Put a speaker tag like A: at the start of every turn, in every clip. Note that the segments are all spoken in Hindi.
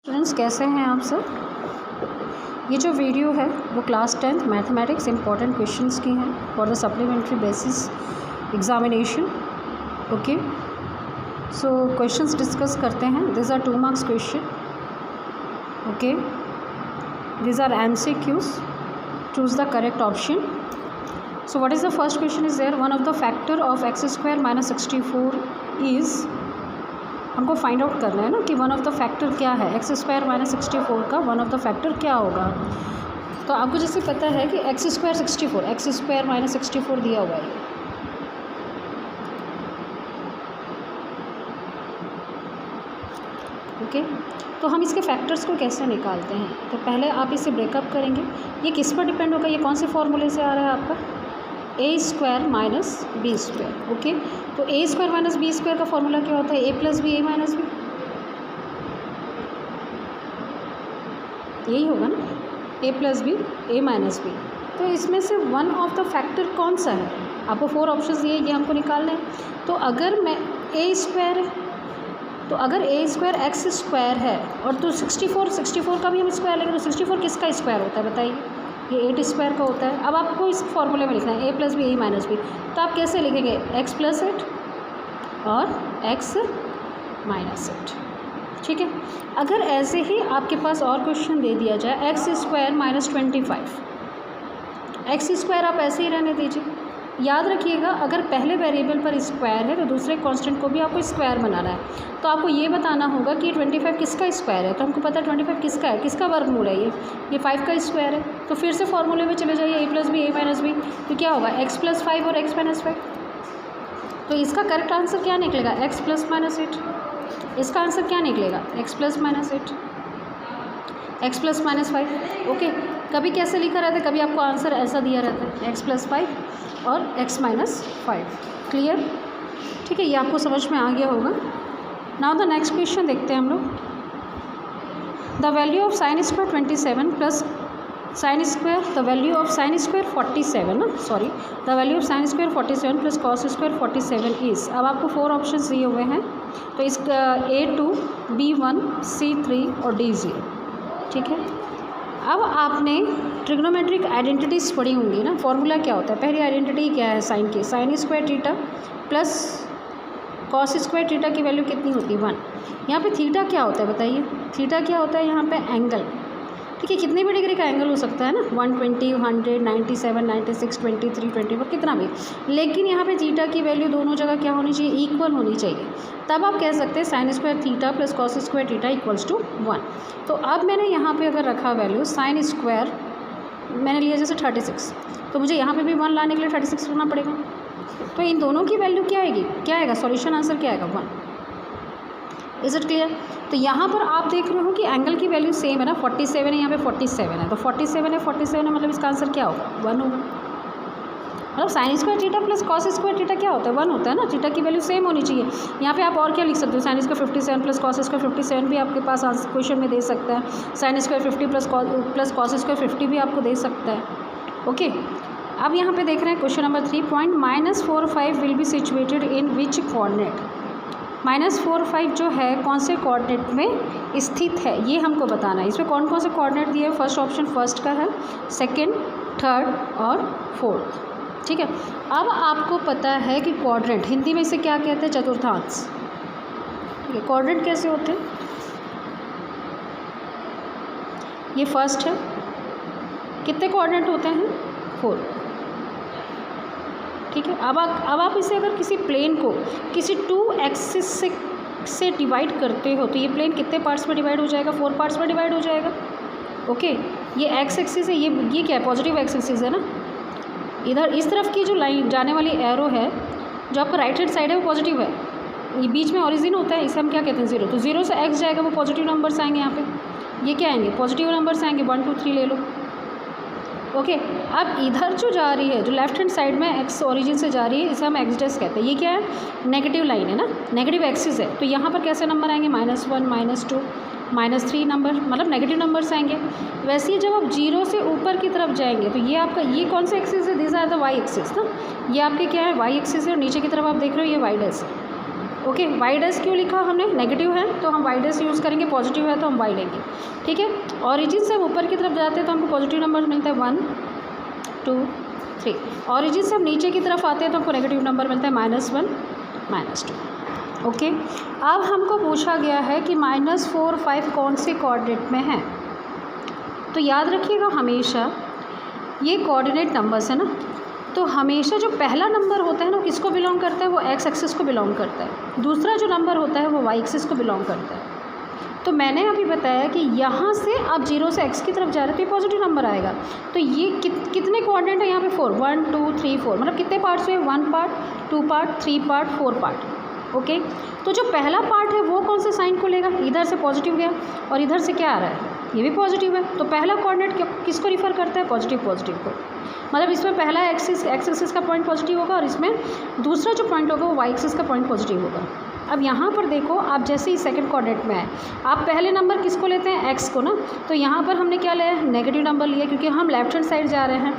A: स्टूडेंट्स कैसे हैं आप सब। ये जो वीडियो है वो class 10th mathematics important questions की हैं for the supplementary basis examination. Okay, so questions discuss करते हैं। This are 2 marks question. Okay, this are MCQs। Choose the correct option. So what is the first question is there, one of the factor of x² - 64 is, हमको फाइंड आउट करना है ना कि वन ऑफ द फैक्टर क्या है। x² - 64 का वन ऑफ द फैक्टर क्या होगा। तो आपको जैसे पता है कि x² 64, x² - 64 दिया हुआ है। ओके, तो हम इसके फैक्टर्स को कैसे निकालते हैं। तो पहले आप इसे ब्रेकअप करेंगे। ये किस पर डिपेंड होगा, ये कौन से फॉर्मूले से आ रहा है आपका, a² - b²। ओके, तो a² - b² का फॉर्मूला क्या होता है, a + b a - b, यही होगा ना, a + b a - b। तो इसमें से वन ऑफ द फैक्टर कौन सा है, आपको 4 ऑप्शंस दिए, ये हमको निकालना है। तो अगर मैं a² तो अगर a² x² है और तो 64 का भी हम स्क्वायर लेंगे, तो 64 किसका स्क्वायर होता है बताइए, ये 8² का होता है। अब आपको इस फॉर्मूले में लिखना है a + b a - b। तो आप कैसे लिखेंगे, x + 8 और x - 8। ठीक है, अगर ऐसे ही आपके पास और क्वेश्चन दे दिया जाए x² - 25, x² आप ऐसे ही रहने दीजिए। याद रखिएगा, अगर पहले वेरिएबल पर स्क्वायर है तो दूसरे कांस्टेंट को भी आपको स्क्वायर बनाना है। तो आपको ये बताना होगा कि 25 किसका स्क्वायर है। तो हमको पता है 25 किसका है, किसका वर्गमूल है, ये 5 का स्क्वायर है। तो फिर से फॉर्मूले में चले जाइए, a + b a - b। तो क्या होगा, x + 5 और x - 5। तो इसका करेक्ट आंसर क्या निकलेगा, x + -8। इसका आंसर क्या निकलेगा, x + -8, x + -5। ओके, कभी कैसे लिखा रहता है, कभी आपको आंसर ऐसा दिया रहता है x + 5 और x - 5। क्लियर, ठीक है, ये आपको समझ में आ गया होगा। नाउ द नेक्स्ट क्वेश्चन देखते हैं हम लोग। The value of sin² 27 plus the value of sin² 47 ना, sorry, the value of sin² 47 plus cos² 47 is. अब आपको 4 ऑप्शंस दिए हुए हैं, तो इसका A2, B1, C3 और D0। ठीक है, अब आपने ट्रिग्नोमेट्रिक आइडेंटिटीज़ पढ़ी होंगी ना। फॉर्मूला क्या होता है, पहली आइडेंटिटी क्या है साइन की, sin² theta plus cos² theta की वैल्यू कितनी होती है, 1। यहाँ पे थीटा क्या होता है बताइए, थीटा क्या होता है यहाँ पे, एंगल। ठीक है, कितने भी डिग्री का एंगल हो सकता है ना, 120, 100, 97, 96, 23, 24, कितना भी। लेकिन यहाँ पे थीटा की वैल्यू दोनों जगह क्या होनी चाहिए, इक्वल होनी चाहिए। तब आप कह सकते हैं sin² theta plus cos² theta = 1। तो अब मैंने यहाँ पे अगर रखा वैल्यू sin² मैंने लिया जैसे 36, तो मुझे यहाँ पे भी 1 लाने के लिए 36 करना पड़ेगा। तो इन दोनों की वैल्यू क्या आएगी, क्या आएगा, सॉल्यूशन आंसर क्या आएगा, 1। Is it clear. तो यहाँ पर आप देख रहे हो कि एंगल की वैल्यू सेम है ना, 47 है, यहाँ पे 47 है, तो 47 है 47 है, मतलब इसका आंसर क्या होगा, 1 होगा। मतलब sin² theta plus cos² theta क्या होता है, 1 होता है ना। थीटा की वैल्यू सेम होनी चाहिए। यहाँ पे आप और क्या लिख सकते हो, sin² 57 प्लस cos² 57 भी आपके पास आंसर क्वेश्चन में दे सकता है। sin² 50 प्लस cos² 50 भी आपको दे सकता है। ओके, अब यहाँ पे देख रहे हैं question number 3, point -4, 5 will be situated in which coordinate. -4, 5 जो है कौन से कोऑर्डिनेट में स्थित है, ये हमको बताना है। इसमें कौन कौन से कोऑर्डिनेट दिए हैं, फर्स्ट ऑप्शन फर्स्ट का है, सेकंड, थर्ड और फोर्थ। ठीक है, अब आपको पता है कि कोऑर्डिनेट हिंदी में इसे क्या कहते हैं, चतुर्थांश। ठीक है, कोऑर्डिनेट कैसे होते हैं, ये फर्स्ट है, कितने कोऑर्डिनेट होते हैं, 4। ठीक है, अब आप इसे अगर किसी प्लेन को किसी 2 एक्सिस से डिवाइड करते हो, तो ये प्लेन कितने पार्ट्स में डिवाइड हो जाएगा, 4 पार्ट्स में डिवाइड हो जाएगा। ओके, ये एक्स एक्सिस है, ये क्या है, पॉजिटिव एक्स एक्सिस है ना। इधर इस तरफ की जो लाइन जाने वाली एरो है, जो आपका राइट हैंड साइड है, वो पॉजिटिव है। ये बीच में ओरिजिन होता है, इसे हम क्या कहते हैं, 0। तो 0 से एक्स जाएगा, वो पॉजिटिव नंबर्स आएंगे। यहाँ पे ये क्या आएंगे, पॉजिटिव नंबर्स आएंगे, 1 2 3 ले लो। ओके, अब इधर जो जा रही है, जो लेफ्ट हैंड साइड में एक्स ओरिजिन से जा रही है, इसे हम एक्स कहते हैं। ये क्या है, नेगेटिव लाइन है ना, नेगेटिव एक्सिस है। तो यहाँ पर कैसे नंबर आएंगे, -1, -2, -3 नंबर, मतलब नेगेटिव नंबर्स आएंगे। वैसे ही जब आप 0 से ऊपर की तरफ जाएंगे, तो ये आपका ये कौन से एक्सिस है, this are the Y axis ना। ये आपके क्या है, वाई एक्सिस है, और नीचे की तरफ आप देख रहे हो ये वाई डैश है। ओके, वाई डैश क्यों लिखा हमने, नेगेटिव है तो हम वाई डैश यूज़ करेंगे, पॉजिटिव है तो हम वाई लेंगे, ठीक है। ऑरिजिन से हम ऊपर की तरफ जाते हैं तो हमको पॉजिटिव नंबर मिलता है 1 2 3। ऑरिजिन से हम नीचे की तरफ आते हैं तो हमको नेगेटिव नंबर मिलता है -1 -2। ओके, अब हमको पूछा गया है कि -4 5 कौन से कोऑर्डिनेट में है। तो याद रखिएगा हमेशा ये कोऑर्डिनेट नंबर्स है ना, तो हमेशा जो पहला नंबर होता है ना, किसको बिलोंग करता है, वो एक्स एक्सिस को बिलोंग करता है। दूसरा जो नंबर होता है वो वाई एक्सिस को बिलोंग करता है। तो मैंने अभी बताया कि यहाँ से आप 0 से x की तरफ जा रहे हो तो ये पॉजिटिव नंबर आएगा। तो ये कितने कोऑर्डिनेट है यहाँ पे 4, 1 2 3 4, मतलब कितने पार्ट्स हुए, 1 part 2 part 3 part 4 part. Okay, तो जो पहला पार्ट है वो कौन से साइन को लेगा, इधर से पॉजिटिव गया और इधर से क्या आ रहा है, ये भी पॉजिटिव है। तो पहला कोऑर्डिनेट किसको रिफ़र करता है, पॉजिटिव को। मतलब इसमें पहला एक्स एक्सिस का पॉइंट पॉजिटिव होगा और इसमें दूसरा जो पॉइंट होगा वो वाई एक्सिस का पॉइंट पॉजिटिव होगा। अब यहाँ पर देखो, आप जैसे ही सेकंड कोऑर्डिनेट में आए, आप पहले नंबर किसको लेते हैं, एक्स को ना। तो यहाँ पर हमने क्या लिया, नेगेटिव नंबर लिया, क्योंकि हम लेफ्ट हैंड साइड जा रहे हैं।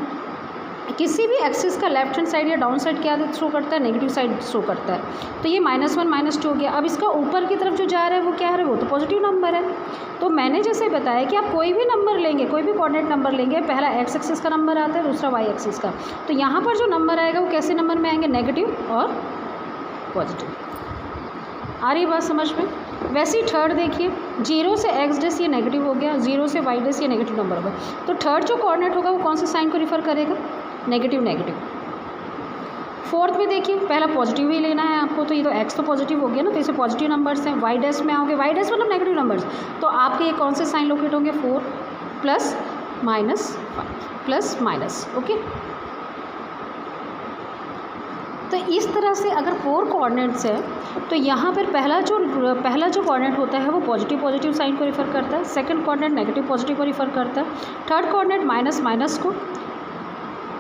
A: किसी भी एक्सिस का लेफ्ट हैंड साइड या डाउन साइड क्या शो करता है, नेगेटिव साइड शो करता है। तो ये -1 -2 हो गया। अब इसका ऊपर की तरफ जो जा रहा है वो क्या है, वो तो पॉजिटिव नंबर है। तो मैंने जैसे बताया कि आप कोई भी नंबर लेंगे, कोई भी कोऑर्डिनेट नंबर लेंगे, पहला एक्स एक्सिस का नंबर आता है, दूसरा वाई एक्सिस का। तो यहाँ पर जो नंबर आएगा वो कैसे नंबर में आएंगे, नेगेटिव और पॉजिटिव। आ रही बात समझ में। वैसे ही थर्ड देखिए, 0 से एक्स डैश ये नेगेटिव हो गया, 0 से वाई डैश ये नेगेटिव नंबर होगा। तो थर्ड जो कोऑर्डिनेट होगा वो कौन से साइन को रिफ़र करेगा, नेगेटिव। फोर्थ में देखिए, पहला पॉजिटिव ही लेना है आपको, तो ये तो एक्स तो पॉजिटिव हो गया ना, तो इसे पॉजिटिव नंबर्स हैं। वाई डैश में आओगे, वाई डैश मतलब नेगेटिव नंबर्स, तो आपके ये कौन से साइन लोकेट होंगे, 4 + -5 +- ओके। तो इस तरह से अगर 4 कोऑर्डिनेट्स है तो यहाँ पर पहला जो कोऑर्डिनेट होता है वो पॉजिटिव साइन को रिफ़र करता है, सेकंड कोऑर्डिनेट नेगेटिव पॉजिटिव को रिफ़र करता है, थर्ड कोऑर्डिनेट माइनस को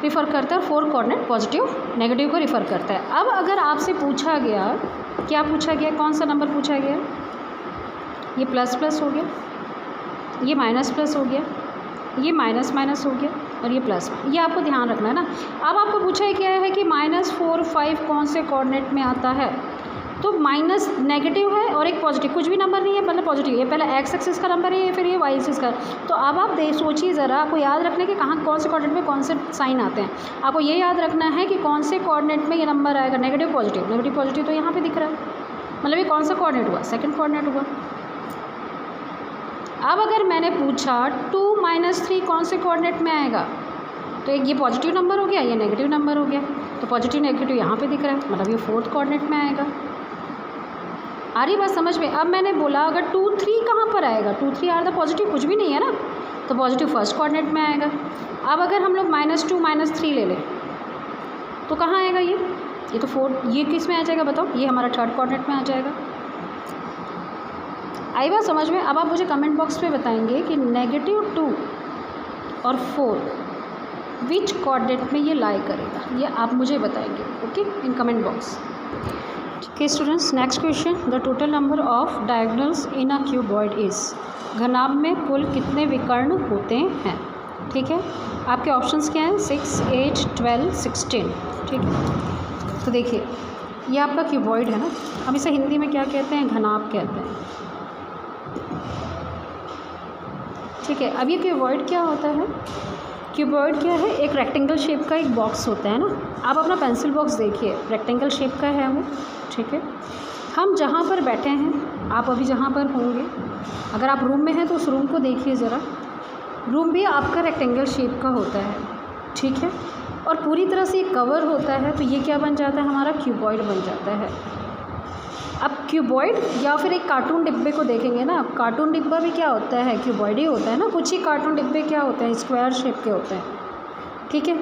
A: रिफ़र करता है, फोर्थ कोऑर्डिनेट पॉजिटिव नेगेटिव को रिफ़र करता है। अब अगर आपसे पूछा गया, क्या पूछा गया, कौन सा नंबर पूछा गया, ये ++ हो गया, ये -+ हो गया, ये माइनस हो गया और ये प्लस, ये आपको ध्यान रखना है ना। अब आपको पूछा क्या है कि -4 5 कौन से कोऑर्डिनेट में आता है। तो माइनस नेगेटिव है और एक पॉजिटिव, कुछ भी नंबर नहीं है मतलब पॉजिटिव। ये पहला एक्स एक्सिस का नंबर है, फिर ये वाई एक्सिस का। तो अब आप सोचिए ज़रा, आपको याद रखना है कि कहाँ कौन से कोऑर्डिनेट में कौन से साइन आते हैं। आपको ये याद रखना है कि कौन से कोऑर्डिनेट में ये नंबर आएगा, नेगेटिव पॉजिटिव तो यहाँ पर दिख रहा है, मतलब ये कौन सा कोऑर्डिनेट हुआ, सेकेंड कोऑर्डिनेट हुआ। अब अगर मैंने पूछा 2 - 3 कौन से कोऑर्डिनेट में आएगा, तो एक ये पॉजिटिव नंबर हो गया, ये नेगेटिव नंबर हो गया, तो पॉजिटिव नेगेटिव यहाँ पे दिख रहा है, मतलब ये फोर्थ कोऑर्डिनेट में आएगा। आ रही बात समझ में। अब मैंने बोला अगर 2 3 कहाँ पर आएगा, 2 3 आर द पॉजिटिव कुछ भी नहीं है ना, तो पॉजिटिव फर्स्ट कोऑर्डिनेट में आएगा। अब अगर हम लोग -2 -3 ले लें तो कहाँ आएगा ये तो फोर्थ, ये किस में आ जाएगा बताओ, ये हमारा थर्ड कोऑर्डिनेट में आ जाएगा। आई बात समझ में। अब आप मुझे कमेंट बॉक्स में बताएंगे कि -2 और 4 विच कोऑर्डिनेट में ये लाई करेगा, ये आप मुझे बताएंगे, okay, in comment box. Okay students, next question, the total number of diagonals in a cuboid is. घनाभ में कुल कितने विकर्ण होते हैं, ठीक है। आपके ऑप्शंस क्या हैं, 6 8 12 16, ठीक है। तो देखिए ये आपका क्यूबॉइड है ना, हम इसे हिंदी में क्या कहते हैं, घनाभ कहते हैं, ठीक है। अब ये क्यूबॉइड क्या होता है, क्यूबॉइड क्या है, एक रेक्टेंगल शेप का एक बॉक्स होता है ना। आप अपना पेंसिल बॉक्स देखिए, रेक्टेंगल शेप का है वो, ठीक है। हम जहाँ पर बैठे हैं, आप अभी जहाँ पर होंगे, अगर आप रूम में हैं तो उस रूम को देखिए ज़रा, रूम भी आपका रेक्टेंगल शेप का होता है, ठीक है, और पूरी तरह से ये कवर होता है, तो ये क्या बन जाता है, हमारा क्यूबॉइड बन जाता है। अब क्यूबॉइड या फिर एक कार्टून डिब्बे को देखेंगे ना, कार्टून डिब्बा भी क्या होता है, क्यूबॉइड ही होता है ना। कुछ ही कार्टून डिब्बे क्या होते हैं, स्क्वायर शेप के होते हैं, ठीक है।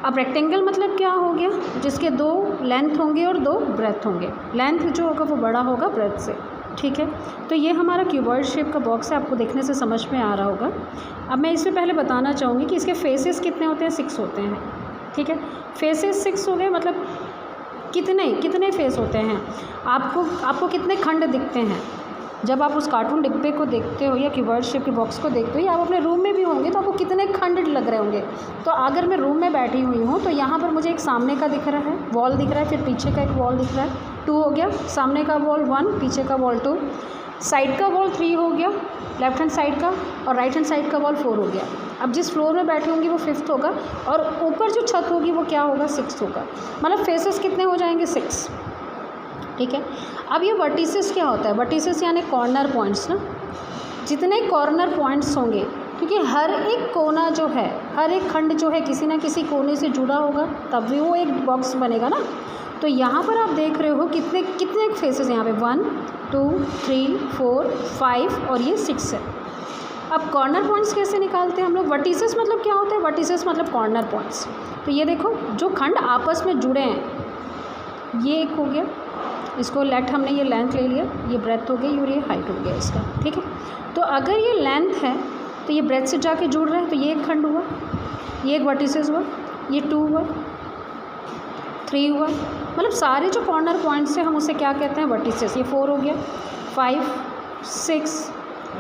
A: अब रेक्टेंगल मतलब क्या हो गया, जिसके 2 लेंथ होंगे और 2 ब्रेथ होंगे, लेंथ जो होगा वो बड़ा होगा ब्रेथ से, ठीक है। तो ये हमारा क्यूबॉइड शेप का बॉक्स है, आपको देखने से समझ में आ रहा होगा। अब मैं इससे पहले बताना चाहूँगी कि इसके फेसेस कितने होते हैं, 6 होते हैं, ठीक है। फेसेस 6 हो गए, मतलब कितने फेस होते हैं, आपको कितने खंड दिखते हैं जब आप उस कार्टून डिब्बे को देखते हो या क्यूबॉइड शेप के बॉक्स को देखते हो, या आप अपने रूम में भी होंगे तो आपको कितने खंड लग रहे होंगे। तो अगर मैं रूम में बैठी हुई हूँ तो यहाँ पर मुझे एक सामने का दिख रहा है, वॉल दिख रहा है, फिर पीछे का एक वॉल दिख रहा है, 2 हो गया, सामने का वॉल 1, पीछे का वॉल 2, साइड का वॉल 3 हो गया, लेफ्ट हैंड साइड का, और राइट हैंड साइड का वॉल 4 हो गया। अब जिस फ्लोर में बैठी होंगी वो 5th होगा, और ऊपर जो छत होगी वो क्या होगा, 6th होगा। मतलब फेसेस कितने हो जाएंगे, 6। ठीक है। अब ये वर्टिसेस क्या होता है, वर्टिसेस यानी कॉर्नर पॉइंट्स ना, जितने कॉर्नर पॉइंट्स होंगे, क्योंकि हर एक कोना जो है, हर एक खंड जो है किसी ना किसी कोने से जुड़ा होगा, तब भी वो एक बॉक्स बनेगा ना। तो यहाँ पर आप देख रहे हो कितने कितने फेसेस यहाँ पे, 1 2 3 4 5 और ये 6 है। अब कॉर्नर पॉइंट्स कैसे निकालते हैं हम लोग, वर्टिसेस मतलब क्या होता है, वर्टिसेस मतलब कॉर्नर पॉइंट्स। तो ये देखो जो खंड आपस में जुड़े हैं, ये एक हो गया, इसको लेट हमने ये लेंथ ले लिया, ये ब्रेथ हो गई और ये हाइट हो गया इसका। ठीक है। तो अगर ये लेंथ है तो ये ब्रेथ से जाके जुड़ रहा है, तो ये एक खंड हुआ, ये एक वर्टिसेस हुआ, ये 2 हुआ, 3 हुआ। मतलब सारे जो कॉर्नर पॉइंट्स हैं हम उसे क्या कहते हैं, वर्टिसेस। ये 4 हो गया, 5 6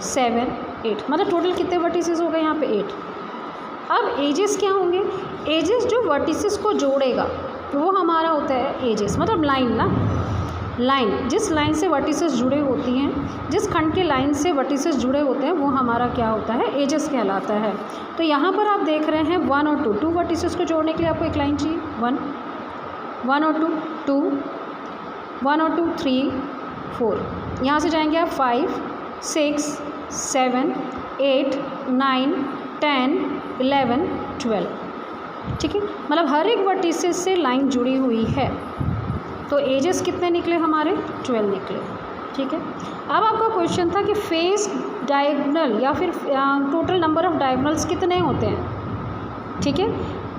A: 7 8, मतलब टोटल कितने वर्टिसेस हो गए यहाँ पे, 8। अब एजेस क्या होंगे, एजेस जो वर्टिसेस को जोड़ेगा वो हमारा होता है एजेस, मतलब लाइन ना, लाइन जिस लाइन से वर्टिसेस जुड़े होती हैं, जिस खंड के लाइन से वर्टिसेस जुड़े होते हैं वो हमारा क्या होता है, एजेस कहलाता है। तो यहाँ पर आप देख रहे हैं 1 और 2 वर्टिसेस को जोड़ने के लिए आपको एक लाइन चाहिए, 1 और 2 2, 1 और 2 3 4, यहाँ से जाएंगे आप 5 6 7 8 9 10 11 12। ठीक है। मतलब हर एक वर्टिसेस से लाइन जुड़ी हुई है। तो एजेस कितने निकले हमारे, 12 निकले। ठीक है। अब आपका क्वेश्चन था कि फेस डायगोनल या फिर टोटल नंबर ऑफ़ डायगोनल्स कितने होते हैं। ठीक है।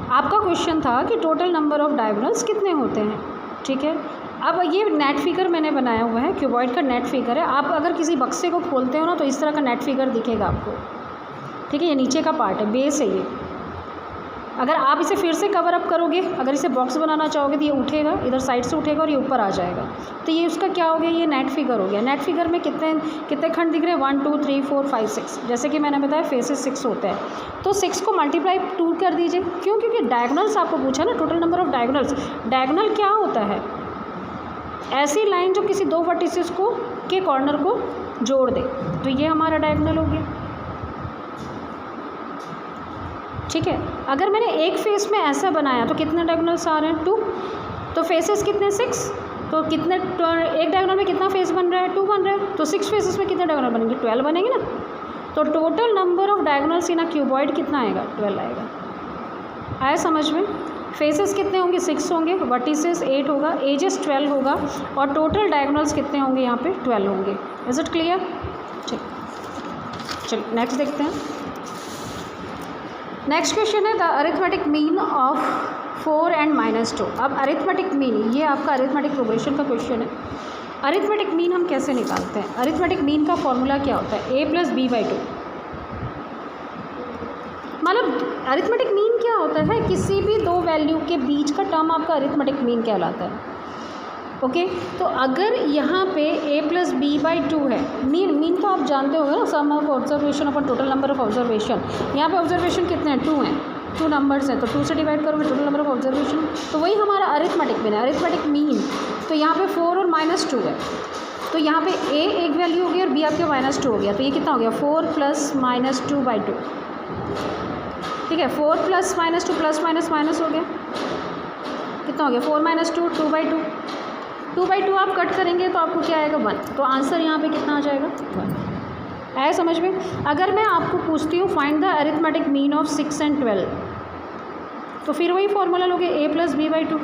A: आपका क्वेश्चन था कि टोटल नंबर ऑफ़ डायगोनल्स कितने होते हैं। ठीक है। अब ये नेट फिगर मैंने बनाया हुआ है, क्यूबॉइड का नेट फिगर है। आप अगर किसी बक्से को खोलते हो ना तो इस तरह का नेट फिगर दिखेगा आपको। ठीक है। ये नीचे का पार्ट है, बेस है ये। अगर आप इसे फिर से कवर अप करोगे, अगर इसे बॉक्स बनाना चाहोगे तो ये उठेगा, इधर साइड से उठेगा और ये ऊपर आ जाएगा। तो ये उसका क्या हो गया, ये नेट फिगर हो गया। नेट फिगर में कितने खंड दिख रहे हैं, 1 2 3 4 5 6। जैसे कि मैंने बताया फेसेस 6 होते हैं, तो 6 को मल्टीप्लाई 2 कर दीजिए। क्यों, क्योंकि डायगोनल्स आपको पूछा ना, total number of diagonals. Diagonal क्या होता है, ऐसी लाइन जो किसी 2 वर्टिसेस को के कॉर्नर को जोड़ दे। तो ये हमारा डायगोनल हो गया। ठीक है। अगर मैंने एक फेस में ऐसा बनाया तो कितने डायगोनल्स आ रहे हैं, 2। तो फेसेस कितने, 6। तो कितने, एक डायगोनल में कितना फेस बन रहा है, 2 बन रहा है। तो 6 फेसेस में कितने डायगोनल बनेंगे, 12 बनेंगे ना। तो total number of diagonals in a cuboid कितना आएगा, 12 आएगा। आया समझ में। फेसेस कितने होंगे, 6 होंगे, वर्टिसेस 8 होगा, एजेस 12 होगा, और टोटल डायगोनल्स कितने होंगे यहाँ पे, 12 होंगे। Is it clear. चलिए नेक्स्ट देखते हैं। नेक्स्ट क्वेश्चन है the arithmetic mean of 4 and -2। अब अरिथमेटिक मीन, ये आपका अरिथमेटिक प्रोग्रेशन का क्वेश्चन है। अरिथमेटिक मीन हम कैसे निकालते हैं, अरिथमेटिक मीन का फॉर्मूला क्या होता है, a + b/2। मतलब अरिथमेटिक मीन क्या होता है, किसी भी 2 वैल्यू के बीच का टर्म आपका अरिथमेटिक मीन कहलाता है। ओके। तो अगर यहाँ पे a + b/2 है, मीन तो आप जानते होंगे ना, सम ऑफ ऑब्जर्वेशन अपन टोटल नंबर ऑफ ऑब्जर्वेशन। यहाँ पे ऑब्जर्वेशन कितने हैं, 2 हैं, 2 नंबर्स हैं, तो 2 से डिवाइड करोगे टोटल नंबर ऑफ ऑब्जर्वेशन, तो वही हमारा अरिथमेटिक मीन है। अरिथमेटिक मीन तो यहाँ पे 4 और -2 है, तो यहाँ पे a एक वैल्यू हो गई और b आपके -2 हो गया। तो ये कितना हो गया, 4 + -2/2। ठीक है। 4 + -2 प्लस माइनस माइनस हो गया, कितना हो गया, 4 - 2 2/2। 2/2 आप कट करेंगे तो आपको क्या आएगा, 1। तो आंसर यहाँ पे कितना आ जाएगा, 1। आया समझ में। अगर मैं आपको पूछती हूँ find the arithmetic mean of 6 and 12, तो फिर वही फॉर्मूला लोगे, a + b/2।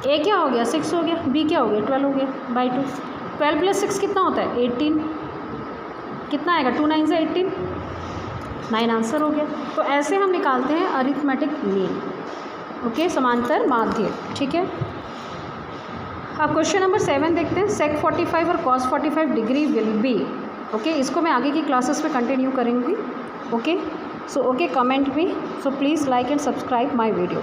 A: a क्या हो गया, 6 हो गया, b क्या हो गया, 12 हो गया /2। 12 + 6 कितना होता है, 18। कितना आएगा, 2 9 से 18, 9 आंसर हो गया। तो ऐसे हम निकालते हैं अरिथमेटिक मीन। ओके, समांतर माध्य। ठीक है। अब क्वेश्चन नंबर 7 देखते हैं। sec 45 और cos 45 degree will be. Okay, इसको मैं आगे की क्लासेस में कंटिन्यू करूँगी। Okay, so okay, comment me, so please like and subscribe my video.